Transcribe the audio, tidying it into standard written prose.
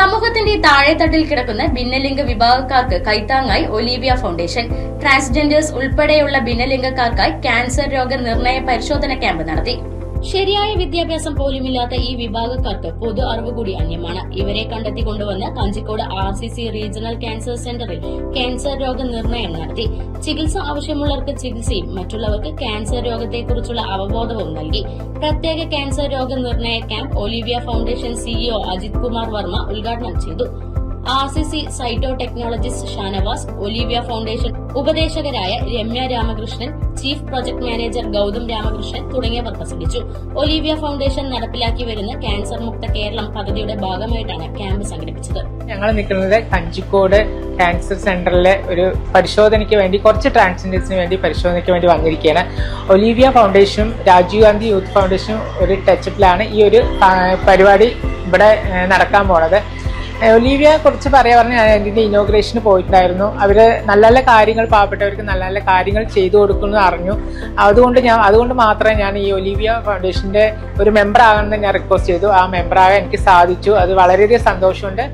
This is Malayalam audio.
സമൂഹത്തിന്റെ താഴെത്തട്ടിൽ കിടക്കുന്ന ഭിന്നലിംഗ വിഭാഗക്കാർക്ക് കൈത്താങ്ങായി ഒലീവിയ ഫൗണ്ടേഷൻ ട്രാൻസ്ജെൻഡേഴ്സ് ഉൾപ്പെടെയുള്ള ഭിന്നലിംഗക്കാർക്കായി ക്യാൻസർ രോഗ നിർണയ പരിശോധന ക്യാമ്പ് നടത്തി. ശരിയായ വിദ്യാഭ്യാസം പോലുമില്ലാത്ത ഈ വിഭാഗക്കാർക്ക് പൊതു അറിവ് കൂടി അന്യമാണ്. ഇവരെ കണ്ടെത്തി കൊണ്ടുവന്ന് കഞ്ചിക്കോട് RCC റീജിയണൽ ക്യാൻസർ സെന്ററിൽ ക്യാൻസർ രോഗ നിർണയം നടത്തി. ചികിത്സ ആവശ്യമുള്ളവർക്ക് ചികിത്സയും മറ്റുള്ളവർക്ക് ക്യാൻസർ രോഗത്തെക്കുറിച്ചുള്ള അവബോധവും നൽകി. പ്രത്യേക ക്യാൻസർ രോഗ നിർണയ camp Olivia foundation CEO Ajith Kumar Varma ഉദ്ഘാടനം ചെയ്തു. RCC cyto technologist Shanavas, Olivia foundation ഉപദേശകരായ Ramya Ramakrishnan, chief project manager Gautham Ramakrishnan തുടങ്ങിയവർ പ്രസംഗിച്ചു. ഒലീവിയ ഫൗണ്ടേഷൻ നടപ്പിലാക്കി വരുന്ന ക്യാൻസർ മുക്ത കേരളം പദ്ധതിയുടെ ഭാഗമായിട്ടാണ് ക്യാമ്പ് സംഘടിപ്പിച്ചത്. ഞങ്ങൾ നിൽക്കുന്നത് കഞ്ചിക്കോട് ക്യാൻസർ സെന്ററിലെ ഒരു പരിശോധനയ്ക്ക് വേണ്ടി, കുറച്ച് ട്രാൻസ്ജെൻഡേഴ്സിന് വേണ്ടി പരിശോധനയ്ക്ക് വേണ്ടി വന്നിരിക്കുകയാണ്. ഒലീവിയ ഫൗണ്ടേഷനും രാജീവ് ഗാന്ധി യൂത്ത് ഫൗണ്ടേഷനും ഒരു ടച്ചപ്പിലാണ് ഈ ഒരു പരിപാടി ഇവിടെ നടക്കാൻ പോണത്. ഒലീവിയെ കുറിച്ച് പറഞ്ഞാൽ ഇതിന്റെ ഇനോഗ്രേഷന് പോയിട്ടുണ്ടായിരുന്നു. അവര് നല്ല നല്ല കാര്യങ്ങൾ പാവപ്പെട്ടവർക്ക് നല്ല നല്ല കാര്യങ്ങൾ ചെയ്തു കൊടുക്കുന്നു അറിഞ്ഞു. അതുകൊണ്ട് മാത്രമേ ഞാൻ ഈ ഒലീവിയ ഫൗണ്ടേഷന്റെ ഒരു മെമ്പർ ആകണമെന്ന് ഞാൻ റിക്വസ്റ്റ് ചെയ്തു. ആ മെമ്പറാകാൻ എനിക്ക് സാധിച്ചു. അത് വളരെയധികം സന്തോഷമുണ്ട്.